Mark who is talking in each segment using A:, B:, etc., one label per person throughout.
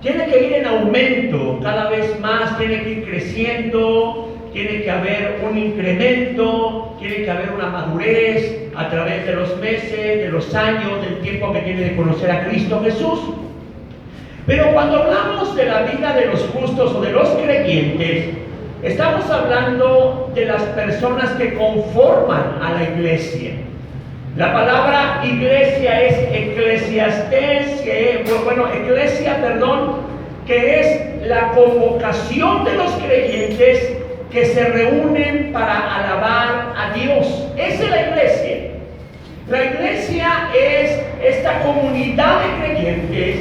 A: tiene que ir en aumento cada vez más, tiene que ir creciendo, tiene que haber un incremento, tiene que haber una madurez a través de los meses, de los años, del tiempo que tiene de conocer a Cristo Jesús. Pero cuando hablamos de la vida de los justos o de los creyentes, estamos hablando de las personas que conforman a la iglesia. La palabra iglesia es eclesiastés, que es la convocación de los creyentes que se reúnen para alabar a Dios. Esa es la iglesia. La iglesia es esta comunidad de creyentes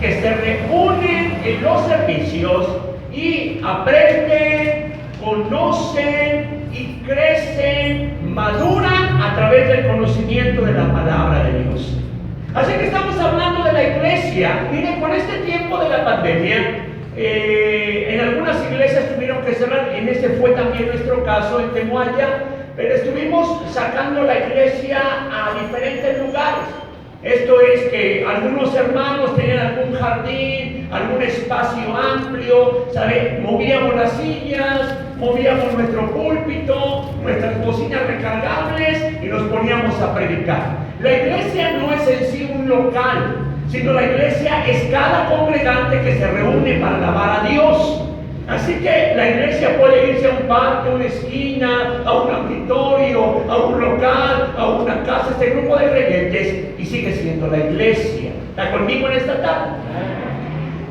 A: que se reúnen en los servicios y aprenden, conocen y crecen, maduran a través del conocimiento de la palabra de Dios. Así que estamos hablando de la iglesia. Miren, con este tiempo de la pandemia, en algunas iglesias tuvieron que cerrar, en ese fue también nuestro caso en Temuaya, pero estuvimos sacando la iglesia a diferentes lugares. Esto es que algunos hermanos tenían algún jardín, algún espacio amplio, ¿sabe? Movíamos las sillas, movíamos nuestro púlpito, nuestras bocinas recargables y nos poníamos a predicar. La iglesia no es en sí un local, sino la iglesia es cada congregante que se reúne para alabar a Dios. Así que la iglesia puede irse a un parque, a una esquina, a un auditorio, a un local, a una casa, este grupo de creyentes, y sigue siendo la iglesia. ¿Está conmigo en esta tarde?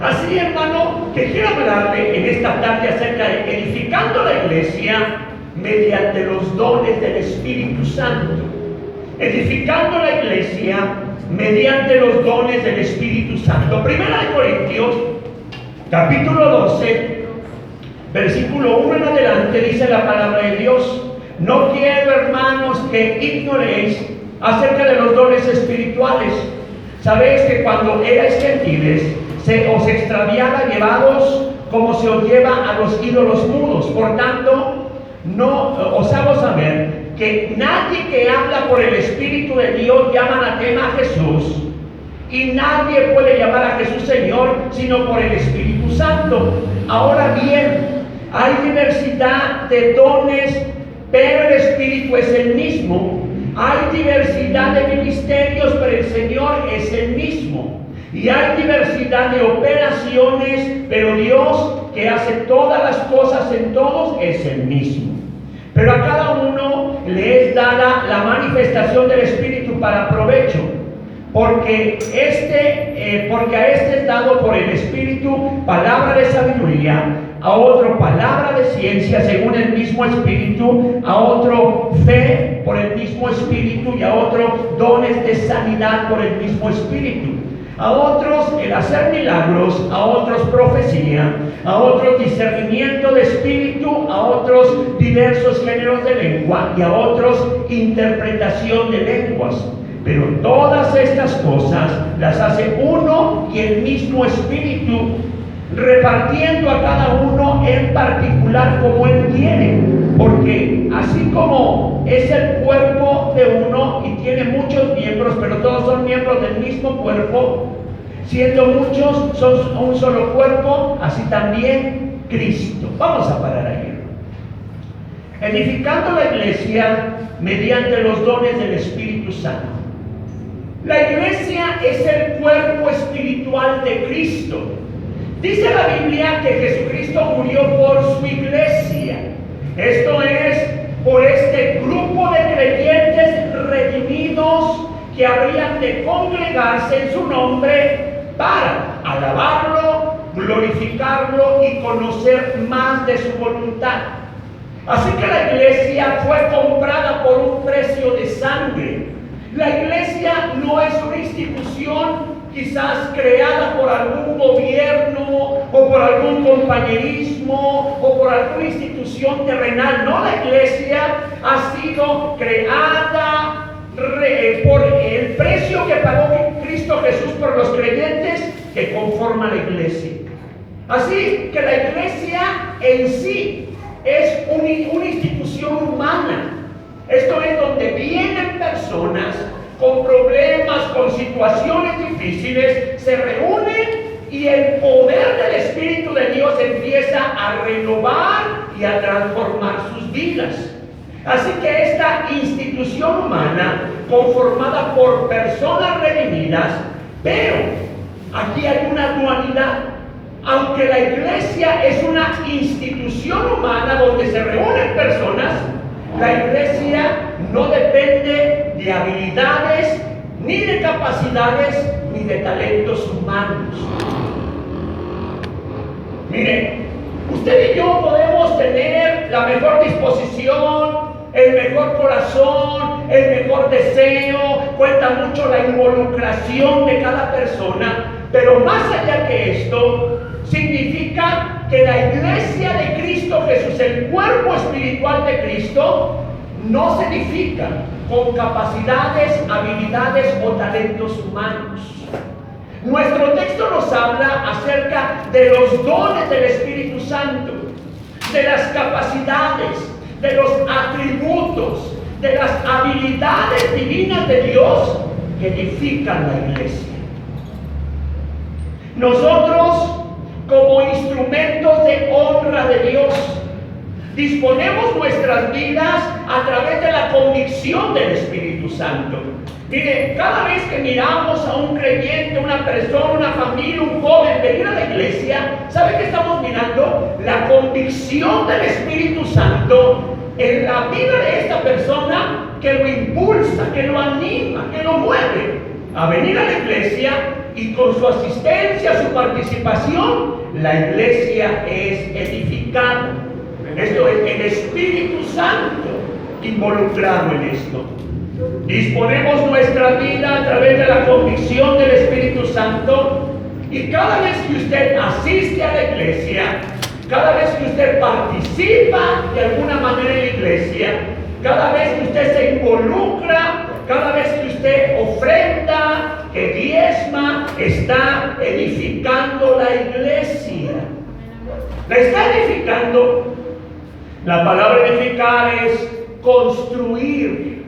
A: Así, hermano, que quiero hablarle en esta tarde acerca de edificando la iglesia mediante los dones del Espíritu Santo. Edificando la iglesia mediante los dones del Espíritu Santo. Primera de Corintios, capítulo 12, versículo 1 en adelante, dice la palabra de Dios: no quiero, hermanos, que ignoréis acerca de los dones espirituales. Sabéis que cuando erais gentiles, se os extraviaba llevados como se os lleva a los ídolos mudos. Por tanto, no os hago saber que nadie que habla por el Espíritu de Dios llama anatema a Jesús, y nadie puede llamar a Jesús Señor sino por el Espíritu Santo. Ahora bien, hay diversidad de dones, pero el Espíritu es el mismo. Hay diversidad de ministerios, pero el Señor es el mismo. Y hay diversidad de operaciones, pero Dios, que hace todas las cosas en todos, es el mismo. Pero a cada uno le es dada la manifestación del Espíritu para provecho, porque a este es dado por el Espíritu palabra de sabiduría, a otro palabra de ciencia según el mismo Espíritu, a otro fe por el mismo Espíritu, y a otro dones de sanidad por el mismo Espíritu, a otros el hacer milagros, a otros profecía, a otros discernimiento de espíritu, a otros diversos géneros de lengua, y a otros interpretación de lenguas. Pero todas estas cosas las hace uno y el mismo Espíritu, repartiendo a cada uno en particular como Él quiere, porque así como es el cuerpo de uno y tiene muchos miembros, pero todos son miembros del mismo cuerpo, siendo muchos son un solo cuerpo, así también Cristo. Vamos a parar ahí. Edificando la iglesia mediante los dones del Espíritu Santo. La iglesia es el cuerpo espiritual de Cristo. Dice la Biblia que Jesucristo murió por su iglesia. Esto es, por este grupo de creyentes redimidos que habrían de congregarse en su nombre para alabarlo, glorificarlo y conocer más de su voluntad. Así que la iglesia fue comprada por un precio de sangre. La iglesia no es una institución quizás creada por algún gobierno o por algún compañerismo o por alguna institución terrenal. No, la iglesia ha sido creada por el precio que pagó Cristo Jesús por los creyentes que conforman la iglesia. Así que la iglesia en sí es una institución humana. Esto es donde vienen personas con problemas, con situaciones difíciles, se reúnen y el poder del Espíritu de Dios empieza a renovar y a transformar sus vidas. Así que esta institución humana, conformada por personas redimidas, pero aquí hay una dualidad. Aunque la iglesia es una institución humana donde se reúnen personas, la iglesia no depende de habilidades, ni de capacidades, ni de talentos humanos. Mire, usted y yo podemos tener la mejor disposición, el mejor corazón, el mejor deseo, cuenta mucho la involucración de cada persona, pero más allá que esto, significa que la iglesia de Cristo Jesús, el cuerpo espiritual de Cristo, no se edifica con capacidades, habilidades o talentos humanos. Nuestro texto nos habla acerca de los dones del Espíritu Santo, de las capacidades, de los atributos, de las habilidades divinas de Dios que edifican la iglesia. Nosotros, como instrumentos de honra de Dios, disponemos nuestras vidas a través de la convicción del Espíritu Santo. Mire, cada vez que miramos a un creyente, una persona, una familia, un joven venir a la iglesia, ¿sabe qué estamos mirando? La convicción del Espíritu Santo en la vida de esta persona, que lo impulsa, que lo anima, que lo mueve a venir a la iglesia, y con su asistencia, su participación, la iglesia es edificada. Esto es el Espíritu Santo involucrado en esto. Disponemos nuestra vida a través de la convicción del Espíritu Santo, y cada vez que usted asiste a la iglesia, cada vez que usted participa de alguna manera en la iglesia, cada vez que usted se involucra, cada vez que usted ofrenda, que diezma, está edificando la iglesia. La está edificando. La palabra edificar es construir.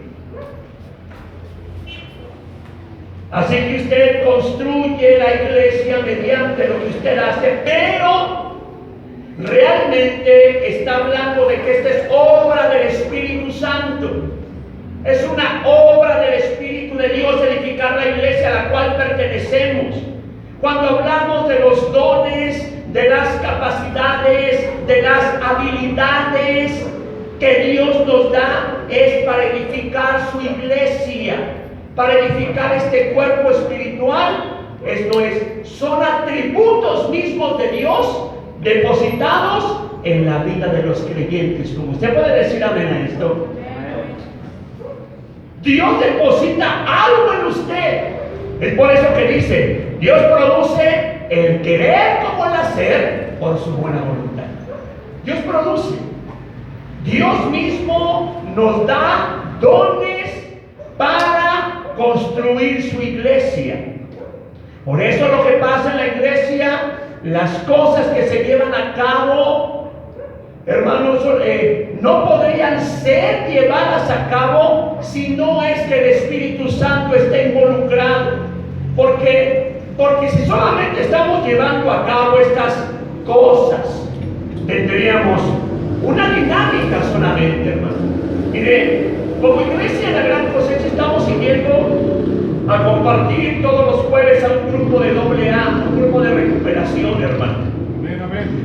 A: Así que usted construye la iglesia mediante lo que usted hace, pero realmente está hablando de que esta es obra del Espíritu Santo. Es una obra del Espíritu de Dios edificar la iglesia a la cual pertenecemos. Cuando hablamos de los dones, de las capacidades, de las habilidades que Dios nos da, es para edificar su iglesia, para edificar este cuerpo espiritual. Esto es, son atributos mismos de Dios depositados en la vida de los creyentes. Como usted puede decir amén a esto. Dios deposita algo en usted. Es por eso que dice, Dios produce el querer como el hacer por su buena voluntad. Dios produce. Dios mismo nos da dones para construir su iglesia. Por eso lo que pasa en la iglesia, las cosas que se llevan a cabo, hermanos, no podrían ser llevadas a cabo si no es que el Espíritu Santo está involucrado. Porque si solamente estamos llevando a cabo estas cosas, tendríamos una dinámica solamente, hermano. Mire, como iglesia de la Gran Cosecha estamos siguiendo a compartir todos los jueves a un grupo de AA, un grupo de recuperación, hermano.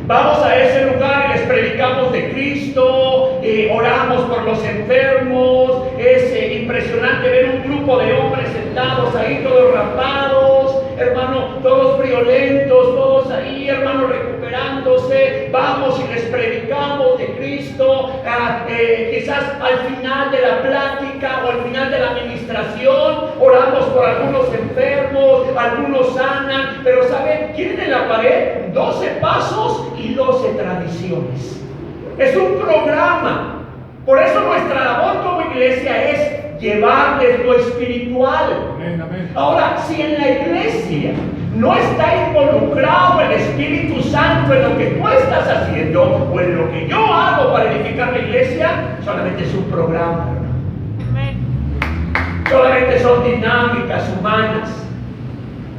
A: Vamos a ese lugar y les predicamos de Cristo, oramos por los enfermos. Es impresionante ver un grupo de hombres sentados ahí, todos rapados, hermano, todos friolentos, todos ahí, hermano, recuperándose. Vamos y les predicamos de Cristo. Quizás al final de la plática o al final de la administración, oramos por algunos enfermos, algunos sanan, pero ¿saben? ¿Quieren en la pared? 12 pasos y 12 tradiciones. Es un programa. Por eso nuestra labor como iglesia es llevarles lo espiritual.
B: Amén, amén.
A: Ahora, si en la iglesia no está involucrado el Espíritu Santo en lo que tú estás haciendo o en lo que yo hago para edificar la iglesia, solamente es un programa. Amén. Solamente son dinámicas humanas.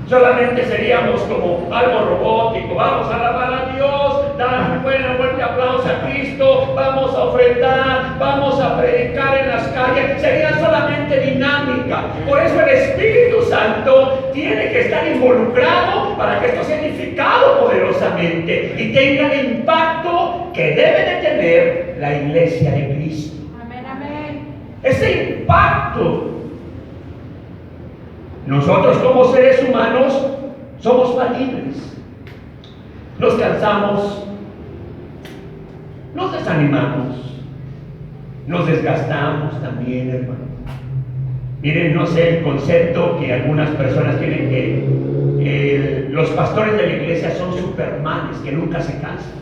A: Solamente seríamos como algo robótico. Vamos a alabar a Dios, dar un fuerte aplauso a Cristo, vamos a ofrendar, vamos a predicar en las calles. Sería solamente dinámica. Por eso el Espíritu Santo tiene que estar involucrado para que esto sea edificado poderosamente y tenga el impacto que debe de tener la iglesia de Cristo.
B: Amén, amén.
A: Ese impacto. Nosotros como seres humanos somos falibles. Nos cansamos, nos desanimamos, nos desgastamos también, hermano. Miren, no sé el concepto que algunas personas tienen que los pastores de la iglesia son supermanes, que nunca se cansan.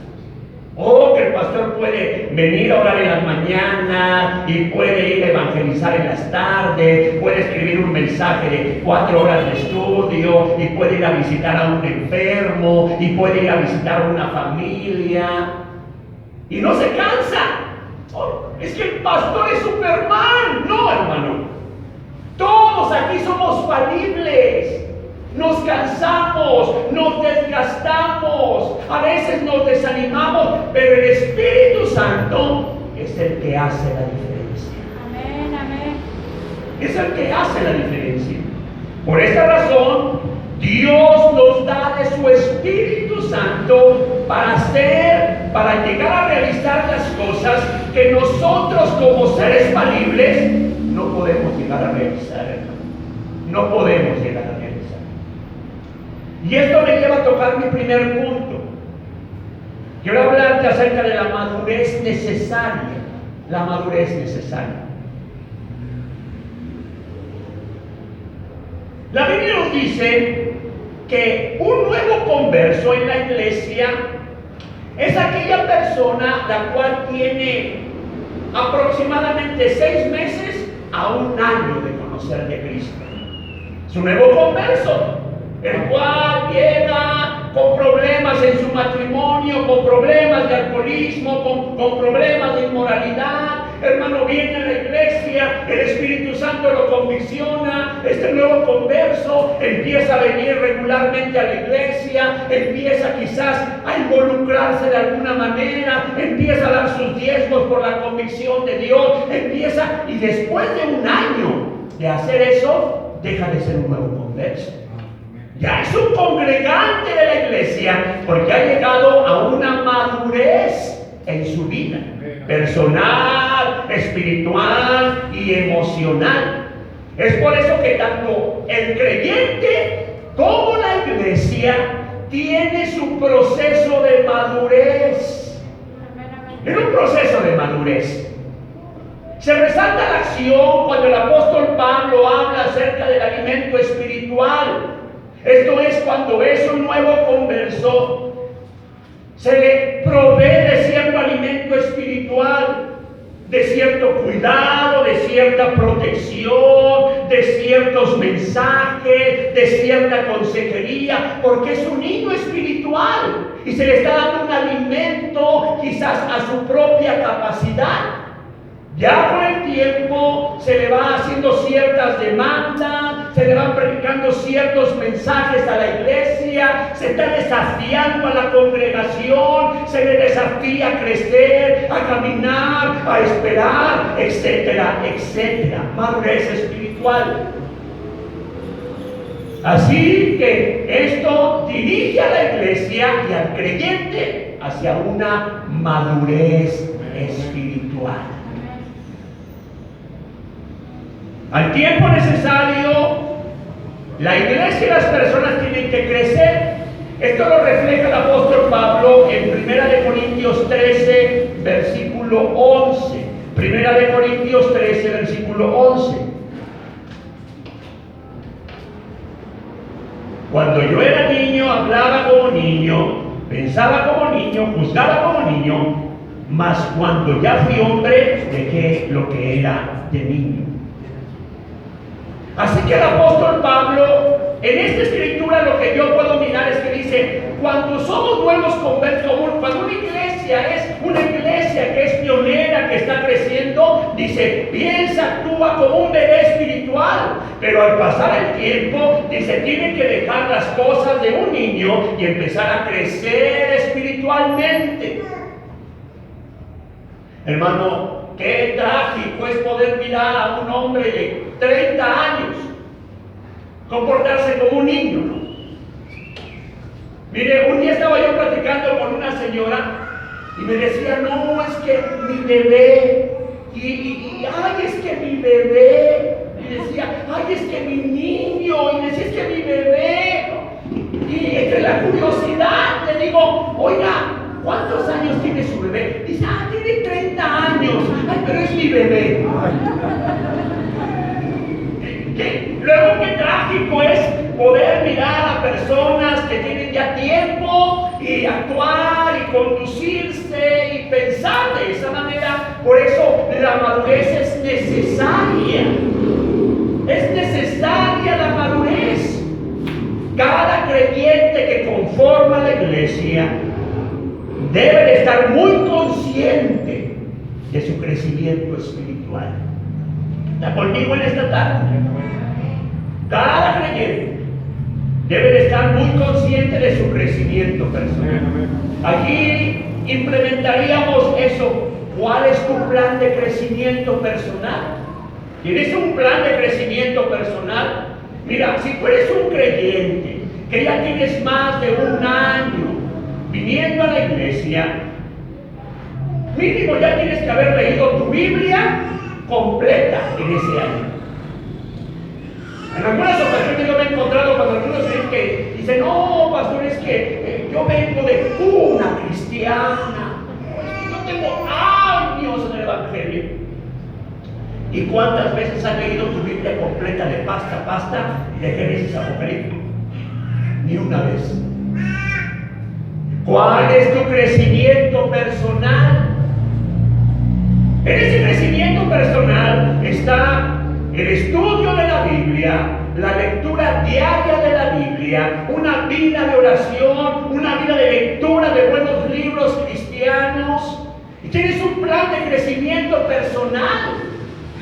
A: Que el pastor puede venir a orar en las mañanas y puede ir a evangelizar en las tardes, puede escribir un mensaje de 4 horas de estudio y puede ir a visitar a un enfermo y puede ir a visitar a una familia y no se cansa. Es que el pastor es Superman. No, hermano. Todos aquí somos falibles. Nos cansamos, nos desgastamos, a veces nos desanimamos, pero el Espíritu Santo es el que hace la diferencia.
B: Amén, amén.
A: Es el que hace la diferencia. Por esta razón, Dios nos da de su Espíritu Santo para llegar a realizar las cosas que nosotros como seres falibles no podemos llegar a realizar, hermano. No podemos llegar a realizar. Y esto me lleva a tocar mi primer punto. Quiero hablarte acerca de la madurez necesaria. La madurez necesaria. La Biblia nos dice que un nuevo converso en la iglesia es aquella persona la cual tiene aproximadamente 6 meses a 1 año de conocer de Cristo. Es un nuevo converso, el cual llega con problemas en su matrimonio, con problemas de alcoholismo, con problemas de inmoralidad. Hermano, viene a la iglesia, el Espíritu Santo lo convicciona, este nuevo converso empieza a venir regularmente a la iglesia, empieza quizás a involucrarse de alguna manera, empieza a dar sus diezmos por la convicción de Dios, y después de 1 año de hacer eso, deja de ser un nuevo converso. Ya es un congregante de la iglesia porque ha llegado a una madurez en su vida personal, espiritual y emocional. Es por eso que tanto el creyente como la iglesia tiene su proceso de madurez. Es un proceso de madurez. Se resalta la acción cuando el apóstol Pablo habla acerca del alimento espiritual. Esto es cuando es un nuevo converso, se le provee de cierto alimento espiritual, de cierto cuidado, de cierta protección, de ciertos mensajes, de cierta consejería, porque es un niño espiritual y se le está dando un alimento quizás a su propia capacidad. Ya con el tiempo se le va haciendo ciertas demandas, se le van predicando ciertos mensajes a la iglesia, se está desafiando a la congregación, se le desafía a crecer, a caminar, a esperar, etcétera, etcétera. Madurez espiritual. Así que esto dirige a la iglesia y al creyente hacia una madurez espiritual. Al tiempo necesario, la iglesia y las personas tienen que crecer. Esto lo refleja el apóstol Pablo en 1 Corintios 13, versículo 11. 1 Corintios 13, versículo 11. Cuando yo era niño, hablaba como niño, pensaba como niño, juzgaba como niño, mas cuando ya fui hombre, dejé lo que era de niño. Así que el apóstol Pablo, en esta escritura lo que yo puedo mirar es que dice, cuando somos nuevos conversos, cuando una iglesia es una iglesia que es pionera, que está creciendo, dice, piensa, actúa como un bebé espiritual, Pero al pasar el tiempo, dice, tiene que dejar las cosas de un niño y empezar a crecer espiritualmente. Hermano, qué trágico es poder mirar a un hombre de 30 años comportarse como un niño, ¿no? Mire, un día estaba yo platicando con una señora y me decía, no, es que mi bebé, ay, es que mi bebé, y decía, ay, es que mi niño, y decía, es que mi bebé, y entre la curiosidad le digo, oiga, ¿cuántos años tiene su bebé? Dice, tiene 30 años, ay, pero es mi bebé. Luego, qué trágico es poder mirar a personas que tienen ya tiempo y actuar y conducirse y pensar de esa manera. Por eso la madurez es necesaria. Es necesaria la madurez. Cada creyente que conforma la iglesia debe de estar muy consciente de su crecimiento espiritual. ¿Está conmigo en esta tarde? Cada creyente debe de estar muy consciente de su crecimiento personal. Aquí implementaríamos eso. ¿Cuál es tu plan de crecimiento personal? ¿Tienes un plan de crecimiento personal? Mira, si tú eres un creyente que ya tienes más de un año viniendo a la iglesia, mínimo ya tienes que haber leído tu Biblia completa en ese año. En algunas ocasiones yo me he encontrado con algunos que dicen, no, pastor, es que yo vengo de cuna cristiana, yo tengo años en el evangelio. ¿Y cuántas veces has leído tu Biblia completa de pasta a pasta y de Génesis a Apocalipsis? Ni una vez. ¿Cuál es tu crecimiento personal? En ese crecimiento personal está el estudio de la Biblia, la lectura diaria de la Biblia, una vida de oración, una vida de lectura de buenos libros cristianos. Y tienes un plan de crecimiento personal.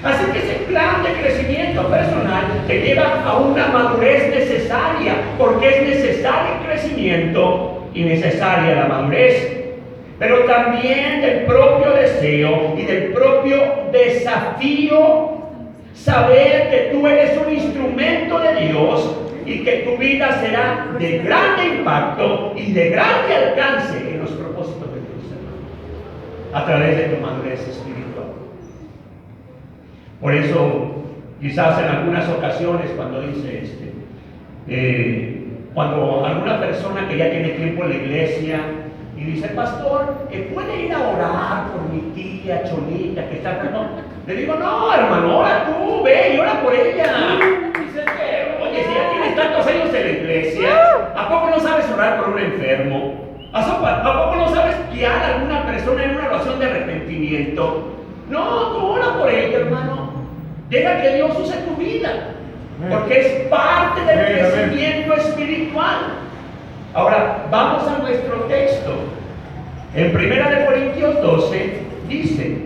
A: Así que ese plan de crecimiento personal te lleva a una madurez necesaria, porque es necesario el crecimiento y necesaria la madurez. Pero también del propio deseo y del propio desafío, saber que tú eres un instrumento de Dios y que tu vida será de grande impacto y de grande alcance en los propósitos de Dios, hermano, a través de tu madurez espiritual. Por eso, quizás en algunas ocasiones cuando dice cuando alguna persona que ya tiene tiempo en la iglesia y dice, pastor, ¿puede ir a orar por mi tía Chonita que está enferma? Le digo, no, hermano, ora tú, ve y ora por ella. Dice que, oye, si ya tienes tantos años en la iglesia, ¿a poco no sabes orar por un enfermo? ¿A poco no sabes guiar a alguna persona en una oración de arrepentimiento? No, tú ora por ella, hermano. Deja que Dios use tu vida, porque es parte del crecimiento espiritual. Ahora, vamos a nuestro texto. En 1 Corintios 12 dice,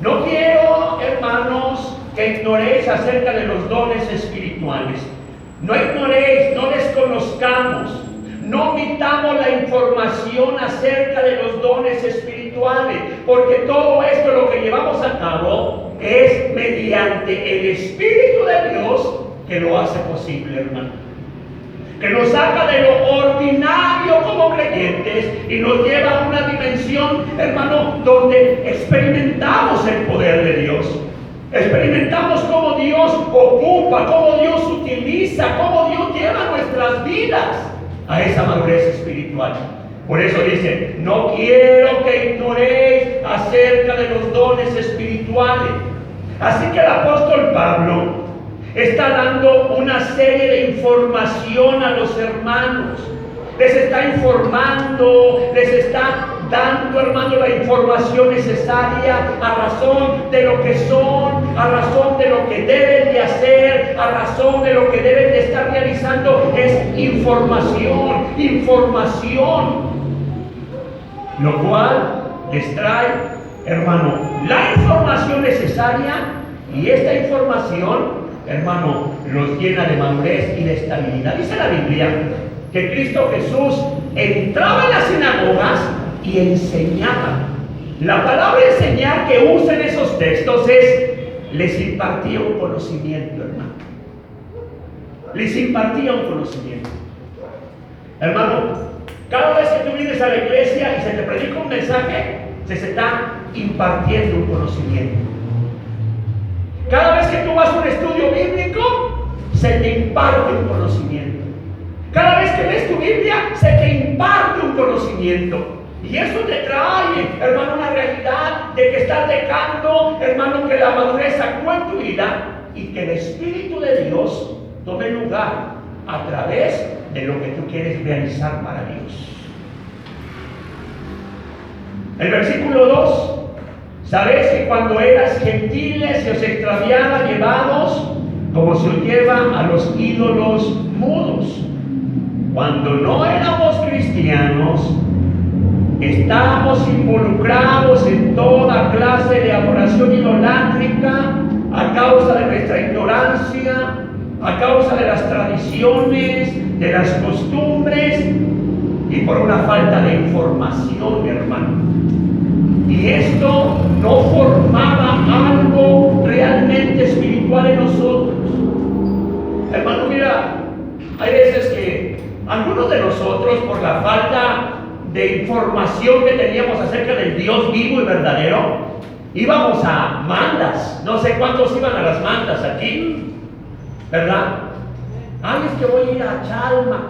A: no quiero, hermanos, que ignoréis acerca de los dones espirituales. No ignoréis, no desconozcamos, no omitamos la información acerca de los dones espirituales, porque todo esto lo que llevamos a cabo es mediante el Espíritu de Dios que lo hace posible, hermano. Que nos saca de lo ordinario como creyentes y nos lleva a una dimensión, hermano, donde experimentamos el poder de Dios. Experimentamos cómo Dios ocupa, cómo Dios utiliza, cómo Dios lleva nuestras vidas a esa madurez espiritual. Por eso dice, no quiero que ignoréis acerca de los dones espirituales. Así que el apóstol Pablo está dando una serie de información a los hermanos. Les está informando, les está dando, hermano, la información necesaria a razón de lo que son, a razón de lo que deben de hacer, a razón de lo que deben de estar realizando. Es información, información. Lo cual les trae, hermano, la información necesaria, y esta información hermano, los llena de madurez y de estabilidad. Dice la Biblia que Cristo Jesús entraba en las sinagogas y enseñaba. La palabra enseñar que usa en esos textos es, les impartía un conocimiento, hermano. Les impartía un conocimiento. Hermano, cada vez que tú vienes a la iglesia y se te predica un mensaje, se está impartiendo un conocimiento. Cada vez que tú vas a un estudio bíblico, se te imparte un conocimiento. Cada vez que lees tu Biblia, se te imparte un conocimiento. Y eso te trae, hermano, una realidad de que estás dejando, hermano, que la madurez actúe en tu vida y que el Espíritu de Dios tome lugar a través de lo que tú quieres realizar para Dios. El versículo 2. Sabéis que cuando eras gentiles se os extraviaba llevados como se os lleva a los ídolos mudos. Cuando no éramos cristianos, estábamos involucrados en toda clase de adoración idolátrica a causa de nuestra ignorancia, a causa de las tradiciones, de las costumbres y por una falta de información, hermano. Y esto no formaba algo realmente espiritual en nosotros. Hermano, mira, hay veces que algunos de nosotros, por la falta de información que teníamos acerca del Dios vivo y verdadero, íbamos a mandas. No sé cuántos iban a las mandas aquí, ¿verdad? Ay, es que voy a ir a Chalma.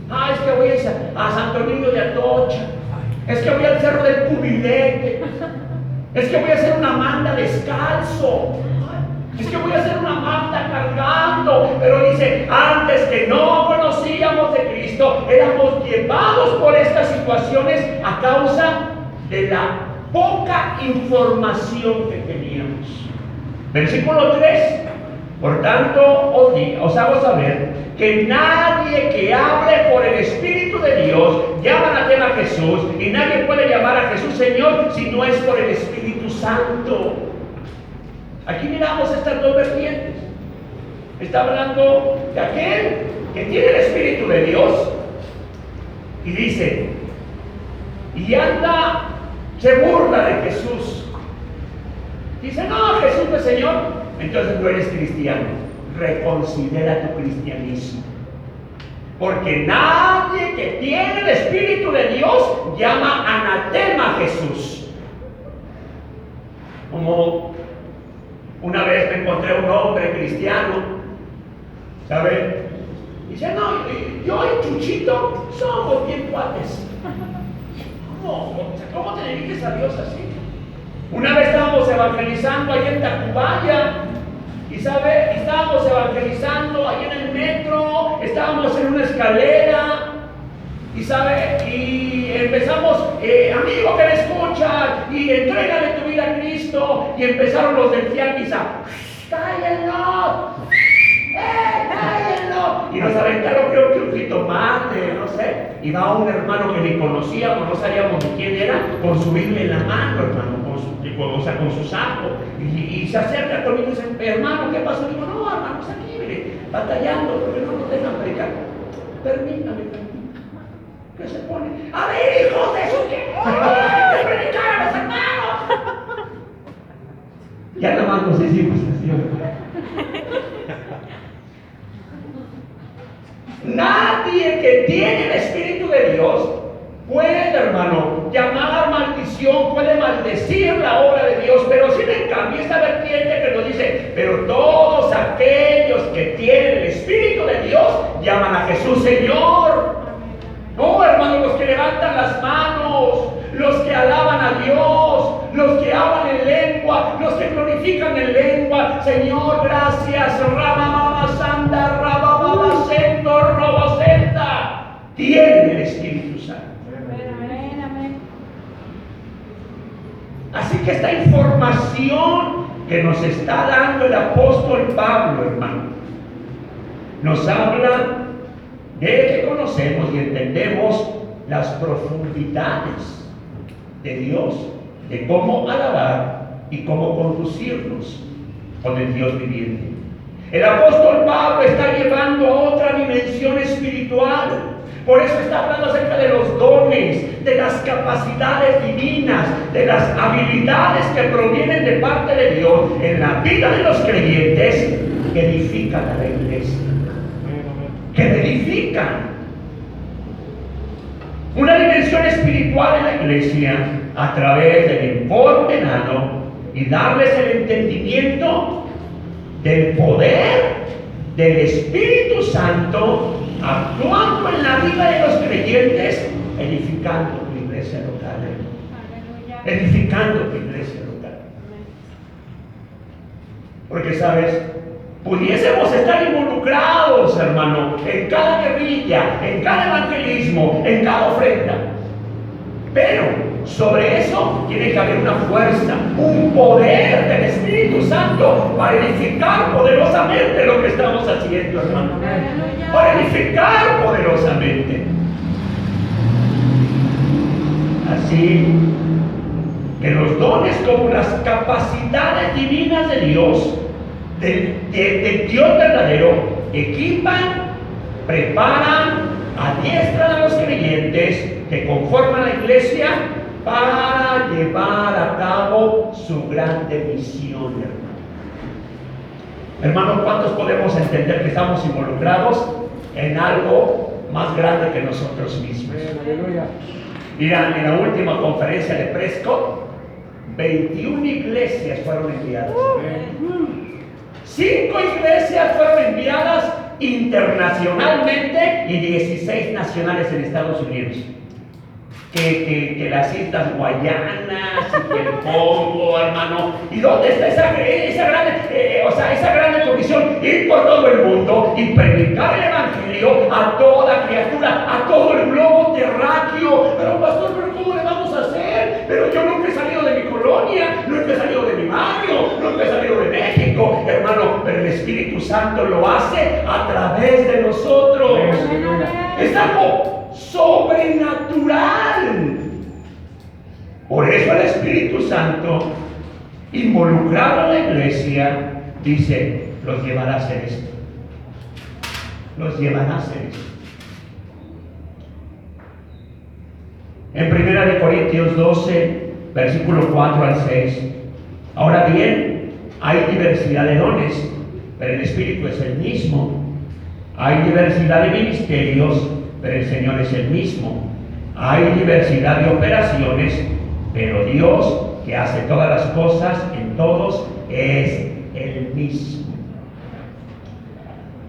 A: Ay, es que voy a ir a Santo Domingo de Atocha. Es que voy al Cerro del Cubilete. Es que voy a hacer una manda descalzo. Es que voy a hacer una manda cargando. Pero dice, antes que no conocíamos de Cristo, éramos llevados por estas situaciones a causa de la poca información que teníamos. Versículo 3. Por tanto, os hago saber que nadie que hable por el Espíritu de Dios llama anatema a Jesús, y nadie puede llamar a Jesús Señor si no es por el Espíritu Santo. Aquí miramos estas dos vertientes. Está hablando de aquel que tiene el Espíritu de Dios y dice, y anda, se burla de Jesús. Dice, no, Jesús no es Señor. Entonces no eres cristiano. Reconsidera tu cristianismo. Porque nadie que tiene el Espíritu de Dios llama anatema a Jesús. Como una vez me encontré un hombre cristiano, ¿sabe? Dice, no, yo y Chuchito somos bien cuates. ¿Cómo te diriges a Dios así? Una vez estábamos evangelizando ahí en Tacubaya, y sabe, estábamos evangelizando ahí en el metro, estábamos en una escalera, y sabe, y empezamos, amigo que me escucha, y entrégale tu vida a Cristo, y empezaron los del tianguis a, ¡cállenlo! ¡Cállenlo! Y nos aventaron, creo que un jitomate, no sé, y va un hermano que ni conocíamos, no sabíamos de quién era, con su Biblia en la mano, hermano, con su saco, y se acerca conmigo y dice, hermano, ¿qué pasó? Digo, no, hermano, pues aquí, mire, batallando, porque no nos dejan predicar. Permítame. ¿Qué se pone? A ver, hijos de su que predicar a los hermanos. Ya nada más nos hicimos así. Nadie que tiene el Espíritu de Dios puede, hermano, llamar maldición, puede maldecir la obra de Dios, pero sin en cambio esta vertiente que nos dice, pero todos aquellos que tienen el Espíritu de Dios llaman a Jesús Señor. No, hermano, los que levantan las manos, los que alaban a Dios, los que hablan en lengua, los que glorifican en lengua. Señor, gracias. Ramamama Santa, Ramamama Sendo, Robosenta. Tienen el Espíritu Santo.
B: Amén.
A: Así que esta información que nos está dando el apóstol Pablo, hermano, nos habla de que conocemos y entendemos las profundidades de Dios, de cómo alabar y cómo conducirnos con el Dios viviente. El apóstol Pablo está llevando a otra dimensión espiritual. Por eso está hablando acerca de los dones, de las capacidades divinas, de las habilidades que provienen de parte de Dios en la vida de los creyentes que edifican a la iglesia. Que edifican. Una dimensión espiritual en la iglesia a través del informe dado y darles el entendimiento del poder del Espíritu Santo actuando en la vida de los creyentes, edificando tu iglesia local. Edificando tu iglesia local. Porque, ¿sabes? Pudiésemos estar involucrados, hermano, en cada guerrilla, en cada evangelismo, en cada ofrenda. Pero sobre eso tiene que haber una fuerza, un poder del Espíritu Santo para edificar poderosamente lo que estamos haciendo, hermano. Para edificar poderosamente. Así que los dones como las capacidades divinas de Dios, del Dios verdadero, equipan, preparan, adiestran a los creyentes que conforman la iglesia para llevar a cabo su grande misión, hermano. Hermano, ¿cuántos podemos entender que estamos involucrados en algo más grande que nosotros mismos? Mira, en la última conferencia de Prescott, 21 iglesias fueron enviadas. 5 iglesias fueron enviadas internacionalmente y 16 nacionales en Estados Unidos. Que las Islas Guayanas, y que el Congo, hermano. ¿Y dónde está esa grande comisión? Ir por todo el mundo y predicar el evangelio a toda criatura, a todo el globo terráqueo. Pero pastor, ¿cómo le vamos a hacer? Pero yo nunca he salido de mi colonia, nunca he salido de mi barrio, nunca he salido de México, hermano. Pero el Espíritu Santo lo hace a través de nosotros. Es algo sobrenatural. Por eso el Espíritu Santo, involucrado en la iglesia, dice: los llevará a hacer esto. Los llevará a hacer esto. En 1 Corintios 12, versículo 4 al 6. Ahora bien, hay diversidad de dones, pero el Espíritu es el mismo. Hay diversidad de ministerios, pero el Señor es el mismo. Hay diversidad de operaciones, pero Dios, que hace todas las cosas en todos, es el mismo.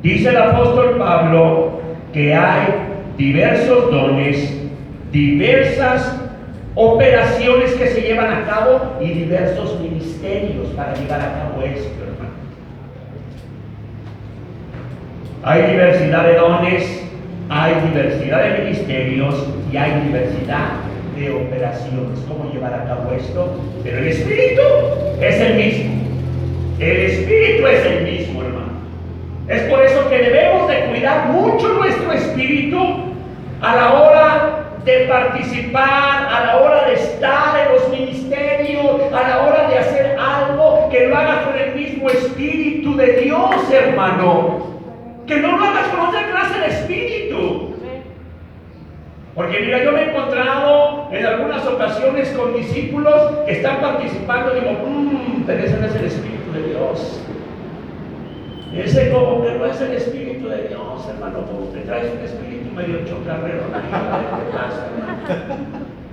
A: Dice el apóstol Pablo que hay diversos dones, diversas operaciones que se llevan a cabo y diversos ministerios para llevar a cabo esto, hermano. Hay diversidad de dones, hay diversidad de ministerios y hay diversidad de operaciones. ¿Cómo llevar a cabo esto? Pero el Espíritu es el mismo. El Espíritu es el mismo, hermano. Es por eso que debemos de cuidar mucho nuestro espíritu a la hora de participar, a la hora de estar en los ministerios, a la hora de hacer algo, que lo hagas con el mismo Espíritu de Dios, hermano. Que no lo hagas con otra clase de espíritu. Porque mira, yo me he encontrado en algunas ocasiones con discípulos que están participando y digo, pero ese no es el Espíritu de Dios. Ese como que no es el Espíritu de Dios, hermano. Como que traes un espíritu medio chocarrero.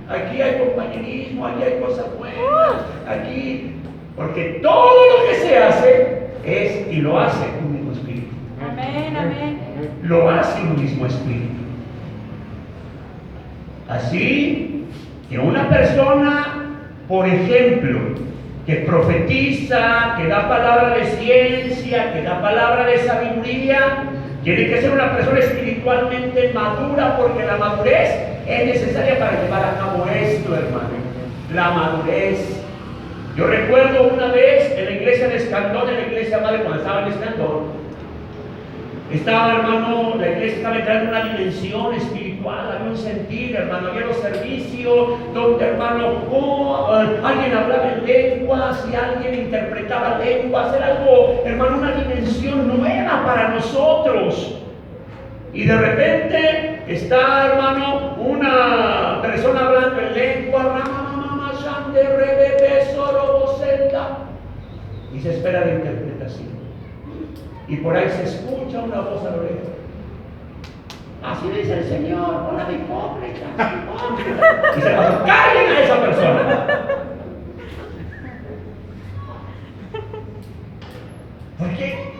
A: Aquí hay compañerismo, aquí hay cosas buenas, aquí. Porque todo lo que se hace es y lo hace un mismo espíritu.
B: Amén, amén.
A: Lo hace un mismo espíritu. Así que una persona, por ejemplo, que profetiza, que da palabra de ciencia, que da palabra de sabiduría, tiene que ser una persona espiritualmente madura, porque la madurez es necesaria para llevar a cabo esto, hermano. La madurez. Yo recuerdo una vez en la iglesia de Escandón, en la iglesia madre, cuando estaba en Escandón, estaba, hermano, la iglesia estaba entrando en una dimensión espiritual espiritual, había un sentir, hermano, había los servicios donde, hermano, alguien hablaba en lenguas y alguien interpretaba lenguas, era algo, hermano, una dimensión nueva para nosotros. Y de repente está, hermano, una persona hablando en lengua, y se espera la interpretación. Y por ahí se escucha una voz a lo lejos. Así dice el Señor, hola de hipócrita, hipócrita. Y se pasa, callen a esa persona. ¿Por qué?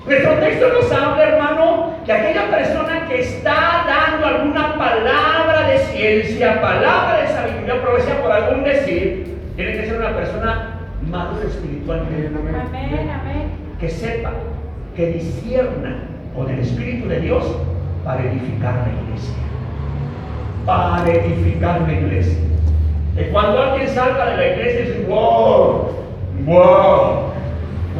A: Nuestro texto nos habla, hermano, que aquella persona que está dando alguna palabra de ciencia, palabra de sabiduría, profecía por algún decir, tiene que ser una persona madura espiritualmente.
B: Amén, amén.
A: Que sepa, que discierna con el Espíritu de Dios para edificar la iglesia. Para edificar la iglesia. Que cuando alguien salga de la iglesia y dice, wow, wow,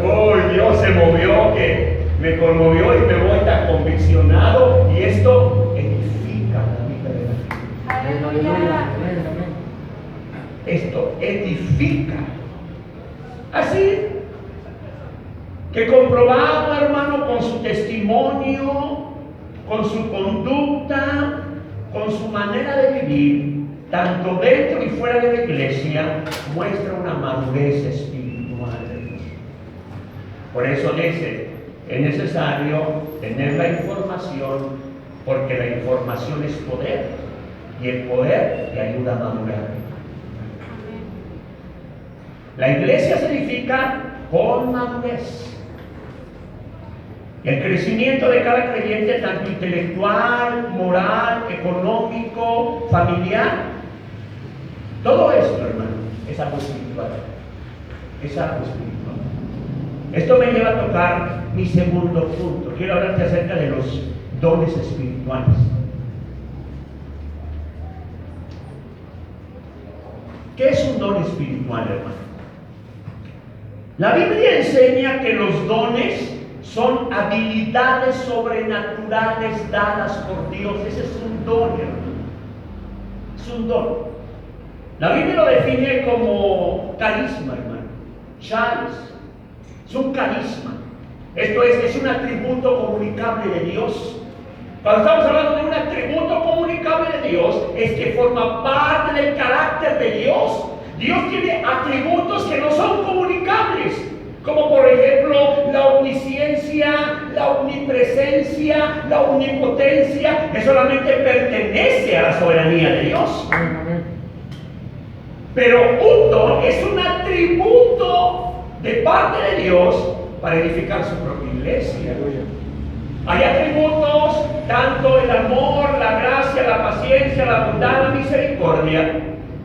A: oh, Dios se movió, que me conmovió y me voy tan conviccionado, y esto edifica la vida de la gente.
B: Aleluya.
A: Esto edifica. Así que comprobado, hermano, con su testimonio, con su conducta, con su manera de vivir, tanto dentro y fuera de la iglesia, muestra una madurez espiritual. Por eso dice, es necesario tener la información, porque la información es poder, y el poder te ayuda a madurar. La iglesia se edifica con madurez. El crecimiento de cada creyente, tanto intelectual, moral, económico, familiar, todo esto, hermano, es algo espiritual. Es algo espiritual. Esto me lleva a tocar mi segundo punto. Quiero hablarte acerca de los dones espirituales. ¿Qué es un don espiritual, hermano? La Biblia enseña que los dones son habilidades sobrenaturales dadas por Dios. Ese es un don, hermano. Es un don. La Biblia lo define como carisma, hermano. Charis. Es un carisma. Esto es un atributo comunicable de Dios. Cuando estamos hablando de un atributo comunicable de Dios, es que forma parte del carácter de Dios. Dios tiene atributos que no son comunicables, como por ejemplo la omnisciencia, la omnipresencia, la omnipotencia, que solamente pertenece a la soberanía de Dios. Pero un don es un atributo de parte de Dios para edificar su propia iglesia. Hay atributos, tanto el amor, la gracia, la paciencia, la bondad, la misericordia,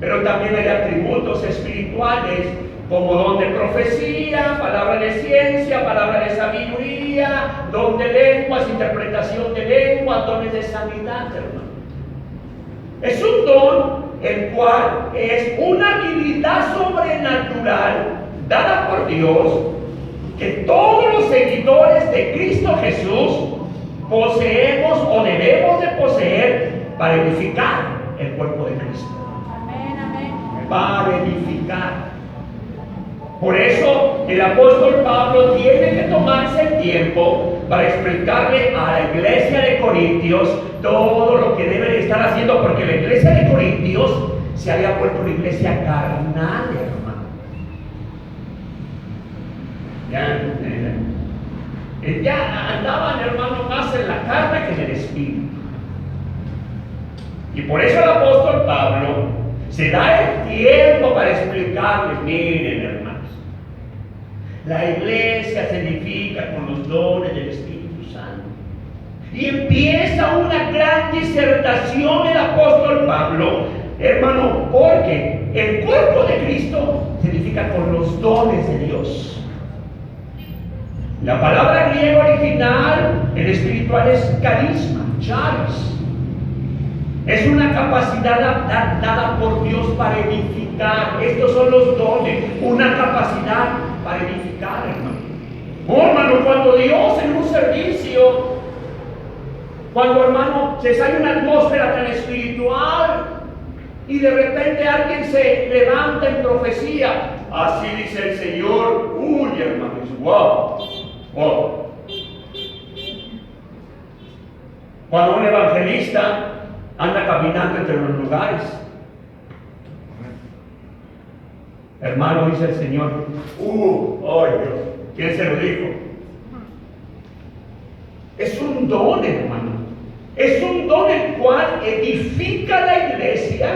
A: pero también hay atributos espirituales como don de profecía, palabra de ciencia, palabra de sabiduría, don de lenguas, interpretación de lenguas, dones de sanidad, hermano. Es un don el cual es una habilidad sobrenatural dada por Dios, que todos los seguidores de Cristo Jesús poseemos o debemos de poseer para edificar el cuerpo de Cristo. Para edificar. Por eso el apóstol Pablo tiene que tomarse el tiempo para explicarle a la iglesia de Corintios todo lo que deben estar haciendo, porque la iglesia de Corintios se había vuelto una iglesia carnal, hermano. Ya andaban, hermano, más en la carne que en el espíritu. Y por eso el apóstol Pablo se da el tiempo para explicarles, miren, hermanos, la iglesia se edifica con los dones del Espíritu Santo. Y empieza una gran disertación el apóstol Pablo, hermano, porque el cuerpo de Cristo se edifica con los dones de Dios. La palabra griega original en espiritual es carisma, charis. Es una capacidad dada por Dios para edificar. Estos son los dones, una capacidad para edificar, hermano. Oh, hermano, cuando Dios en un servicio Cuando, hermano, se sale una atmósfera tan espiritual y de repente alguien se levanta en profecía. Así dice el Señor. Uy, hermano, wow, wow. Cuando un evangelista anda caminando entre los lugares, hermano, dice el Señor, ay Dios, ¿quién se lo dijo? Es un don, hermano. Es un don el cual edifica la iglesia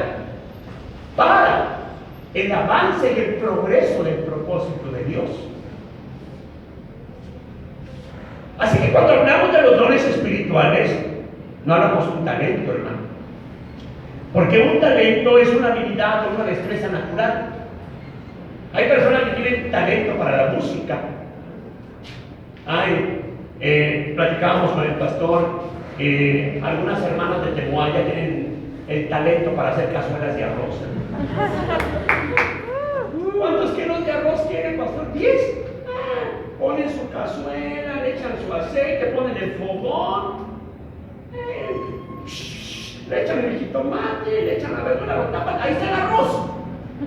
A: para el avance y el progreso del propósito de Dios. Así que cuando hablamos de los dones espirituales, no hablamos un talento, hermano. Porque un talento es una habilidad o una destreza natural. Hay personas que tienen talento para la música. Platicábamos con el pastor, algunas hermanas de Temoaya tienen el talento para hacer cazuelas de arroz. ¿Cuántos kilos de arroz quieren, pastor? 10. Ponen su cazuela, le echan su aceite, ponen el fogón, le echan el jitomate, le echan la verdura, lo tapan. Ahí está el arroz.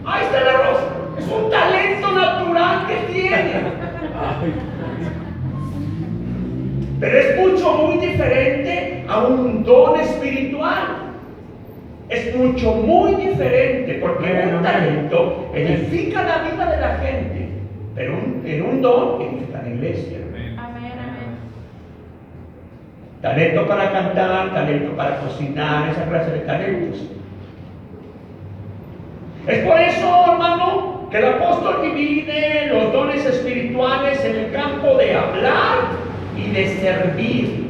A: Ahí está el arroz. Es un talento natural que tiene. Pero es muy diferente a un don espiritual. Es muy diferente, porque un talento edifica la vida de la gente, pero en un don edifica la iglesia.
B: Amén, amén.
A: Talento para cantar, talento para cocinar, esa clase de talentos. Es por eso, hermano, que el apóstol divide los dones espirituales en el campo de hablar y de servir.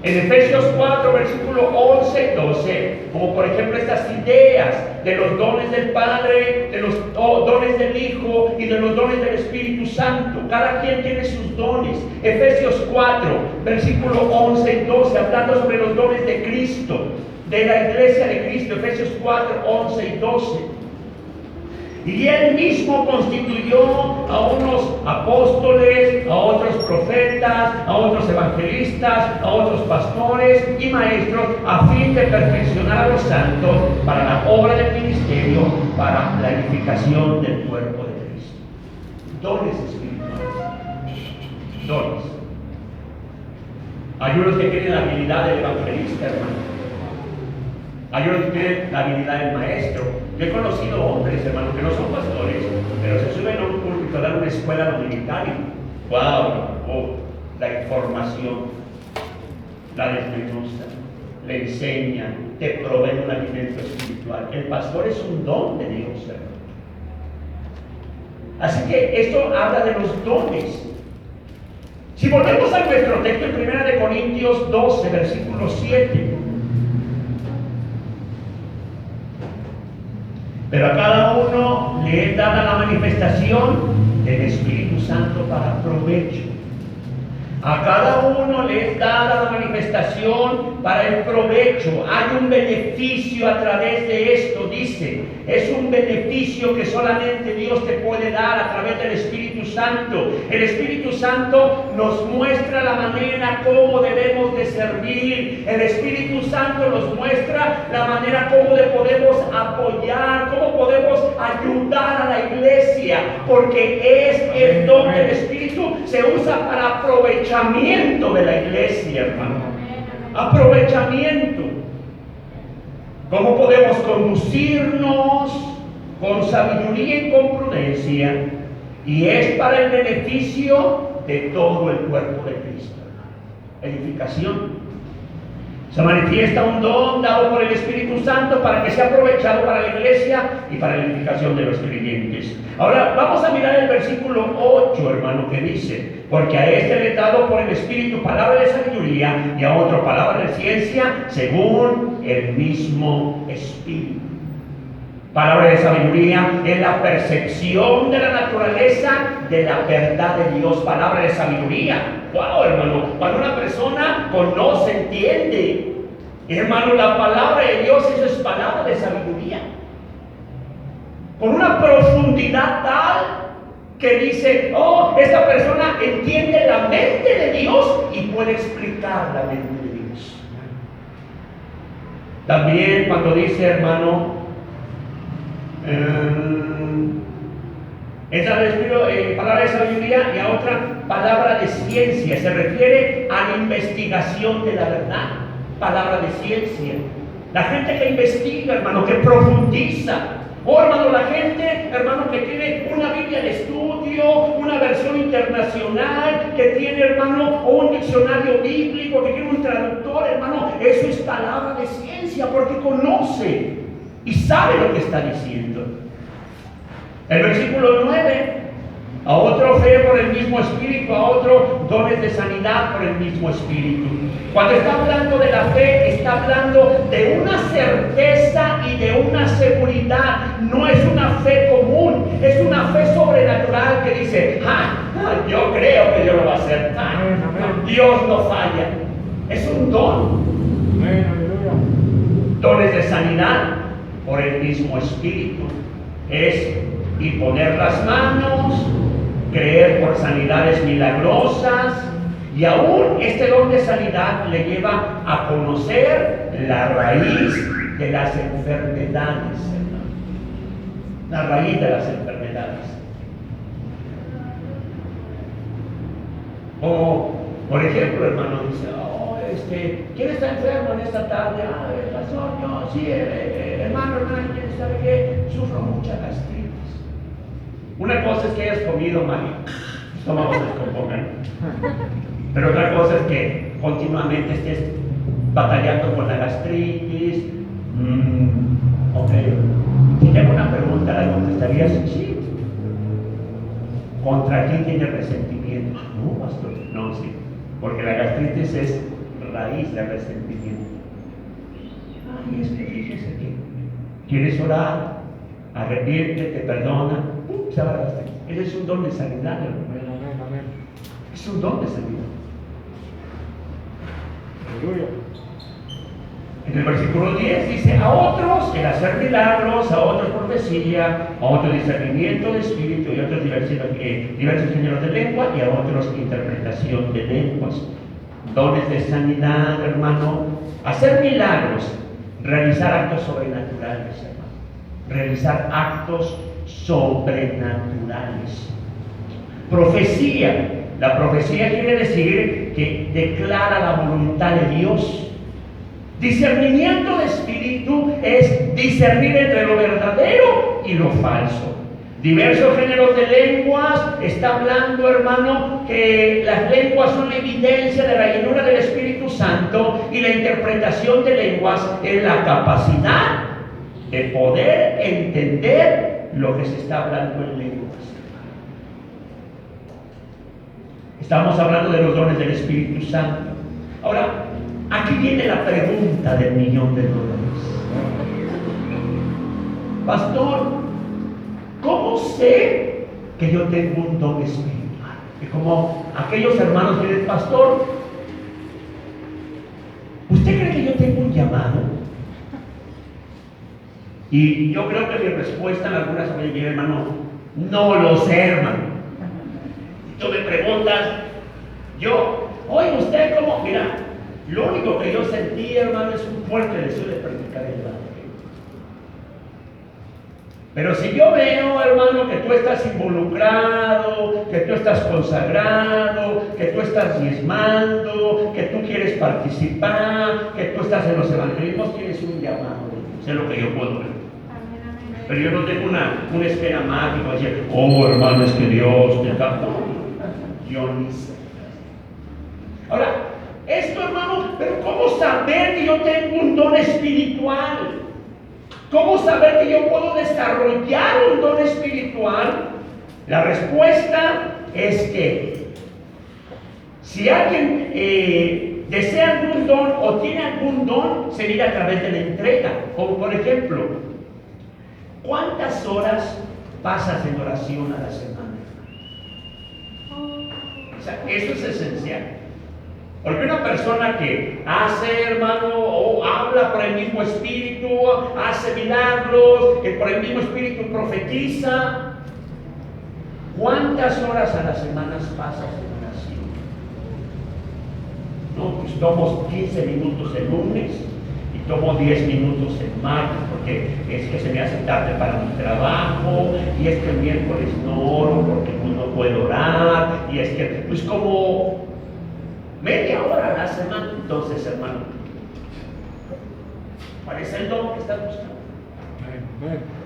A: En Efesios 4, versículo 11 y 12, como por ejemplo estas ideas de los dones del Padre, de los dones del Hijo y de los dones del Espíritu Santo. Cada quien tiene sus dones. Efesios 4, versículo 11 y 12, hablando sobre los dones de Cristo, de la iglesia de Cristo. Efesios 4, 11 y 12. Y Él mismo constituyó a unos apóstoles, a otros profetas, a otros evangelistas, a otros pastores y maestros, a fin de perfeccionar a los santos para la obra del ministerio, para la edificación del cuerpo de Cristo. Dones espirituales. Dones. Hay unos que tienen la habilidad del evangelista, hermano. Hay unos que tienen la habilidad del maestro. Yo he conocido hombres, hermano, que no son pastores, pero se suben a un púlpito a dar una escuela dominical y ¡wow! La información la desmenuzan, le enseñan, te proveen un alimento espiritual. El pastor es un don de Dios, hermano. Así que esto habla de los dones. Si volvemos a nuestro texto en 1 Corintios 12, versículo 7. Pero a cada uno le es dada la manifestación del Espíritu Santo para provecho. A cada uno le es dada la manifestación para el provecho. Hay un beneficio a través de esto, dice. Es un beneficio que solamente Dios te puede dar a través del Espíritu Santo. El Espíritu Santo nos muestra la manera como debemos de servir. El Espíritu Santo nos muestra la manera como le podemos apoyar, cómo podemos ayudar a la iglesia, porque es el don del Espíritu, se usa para aprovechamiento de la iglesia, hermano. Aprovechamiento. ¿Cómo podemos conducirnos con sabiduría y con prudencia? Y es para el beneficio de todo el cuerpo de Cristo. Edificación. Se manifiesta un don dado por el Espíritu Santo para que sea aprovechado para la iglesia y para la edificación de los creyentes. Ahora vamos a mirar el versículo 8, hermano, que dice: porque a este le he dado por el Espíritu palabra de sabiduría y a otro palabra de ciencia según el mismo Espíritu. Palabra de sabiduría es la percepción de la naturaleza de la verdad de Dios. Palabra de sabiduría. ¡Wow, hermano! Cuando una persona conoce, entiende. Hermano, la palabra de Dios, eso es palabra de sabiduría. Con una profundidad tal que dice, oh, esta persona entiende la mente de Dios y puede explicar la mente de Dios. También cuando dice, hermano, esa palabra de sabiduría y a otra palabra de ciencia, se refiere a la investigación de la verdad. Palabra de ciencia. La gente que investiga, hermano, que profundiza. O hermano, la gente, hermano, que tiene una Biblia de estudio, una versión internacional, que tiene, hermano, un diccionario bíblico, que tiene un traductor, hermano, eso es palabra de ciencia, porque conoce y sabe lo que está diciendo. El versículo 9, a otro fe por el mismo Espíritu, a otro dones de sanidad por el mismo Espíritu. Cuando está hablando de la fe, está hablando de una certeza y de una seguridad. No es una fe común, es una fe sobrenatural que dice, yo creo que Dios lo va a hacer. Dios no falla. Es un don. Dones de sanidad por el mismo Espíritu. Es imponer las manos, creer por sanidades milagrosas, y aún este don de sanidad le lleva a conocer la raíz de las enfermedades, hermano. La raíz de las enfermedades. Como, por ejemplo, hermano, dice, ¿quién está enfermo en esta tarde? El pastor, yo, sí, hermano, ¿quién sabe qué? Sufro mucha gastritis. Una cosa es que hayas comido mal, los estómagos se descompongan. Pero otra cosa es que continuamente estés batallando con la gastritis. Ok. Si tengo una pregunta, ¿la contestarías? Sí. ¿Contra quién tiene resentimiento? No, pastor. No, sí. Porque la gastritis es raíz de resentimiento. Ay, es que fíjese que quieres orar, arrepiéntete, perdona, se va la gastritis. Ese es un don de sanidad, hermano. Es un don de sanidad. En el versículo 10 dice, a otros el hacer milagros, a otros profecía, a otros discernimiento de espíritu y a otros diversos géneros de lengua y a otros interpretación de lenguas. Dones de sanidad, hermano, hacer milagros, realizar actos sobrenaturales, hermano, realizar actos sobrenaturales. Profecía. La profecía quiere decir que declara la voluntad de Dios. Discernimiento de espíritu es discernir entre lo verdadero y lo falso. Diversos géneros de lenguas, está hablando, hermano, que las lenguas son la evidencia de la llenura del Espíritu Santo, y la interpretación de lenguas es la capacidad de poder entender lo que se está hablando en lenguas. Estamos hablando de los dones del Espíritu Santo. Ahora, aquí viene la pregunta del $1,000,000. Pastor, ¿cómo sé que yo tengo un don espiritual? Y como aquellos hermanos que dicen, pastor, ¿usted cree que yo tengo un llamado? Y yo creo que mi respuesta en algunas ocasiones, hermano, no lo sé, hermano. Tú me preguntas, oye, ¿usted cómo? Mira, lo único que yo sentí, hermano, es un fuerte deseo de predicar el evangelio. Pero si yo veo, hermano, que tú estás involucrado, que tú estás consagrado, que tú estás diezmando, que tú quieres participar, que tú estás en los evangelismos, tienes un llamado. Sé lo que yo puedo ver. Pero yo no tengo una esfera mágica, decir, hermano, es que Dios te está. Yo ni sé. Ahora, esto, hermano, pero ¿cómo saber que yo tengo un don espiritual? ¿Cómo saber que yo puedo desarrollar un don espiritual? La respuesta es que si alguien desea algún don o tiene algún don, se mira a través de la entrega. Como por ejemplo, ¿cuántas horas pasas en oración a la semana? O sea, eso es esencial. Porque una persona que hace, hermano, o habla por el mismo espíritu, hace milagros, que por el mismo espíritu profetiza, ¿cuántas horas a la semana pasas en oración? No, pues tomamos 15 minutos el lunes y tomo 10 minutos el martes porque es que se me hace tarde para mi trabajo, y es que el miércoles no oro porque pues, no puedo orar, y es que pues como media hora a la semana. Entonces, hermano, ¿cuál es el don que estás buscando?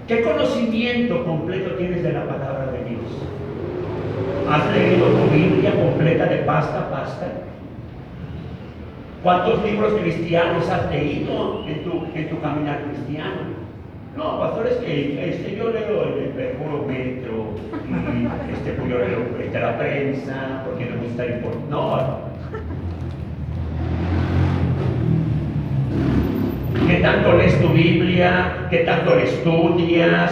A: ¿Qué conocimiento completo tienes de la palabra de Dios? ¿Has leído tu Biblia completa de pasta a pasta? ¿Cuántos libros cristianos has leído en tu caminar cristiano? No, pastor, es que yo leo el Perjurómetro y pues yo leo la prensa porque me gusta informar. No. ¿Qué tanto lees tu Biblia? ¿Qué tanto la estudias?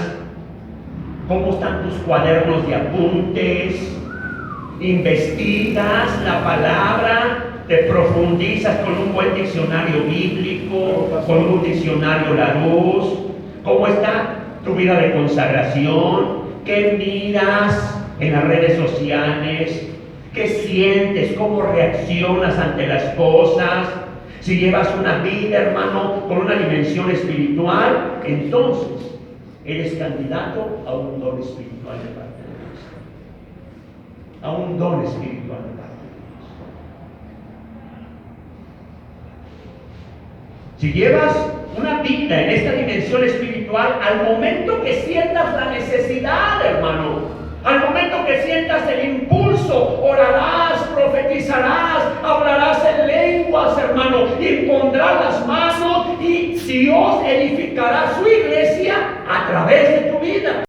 A: ¿Cómo están tus cuadernos de apuntes? ¿Investigas la palabra? ¿Te profundizas con un buen diccionario bíblico? ¿Con un diccionario Larousse? ¿Cómo está tu vida de consagración? ¿Qué miras en las redes sociales? ¿Qué sientes? ¿Cómo reaccionas ante las cosas? Si llevas una vida, hermano, con una dimensión espiritual, entonces eres candidato a un don espiritual de parte de Dios. A un don espiritual de parte de Dios. Si llevas una vida en esta dimensión espiritual, al momento que sientas la necesidad, hermano, al momento que sientas el impulso, orarás, profetizarás, hablarás en lenguas, hermano, impondrás las manos y Dios edificará su iglesia a través de tu vida.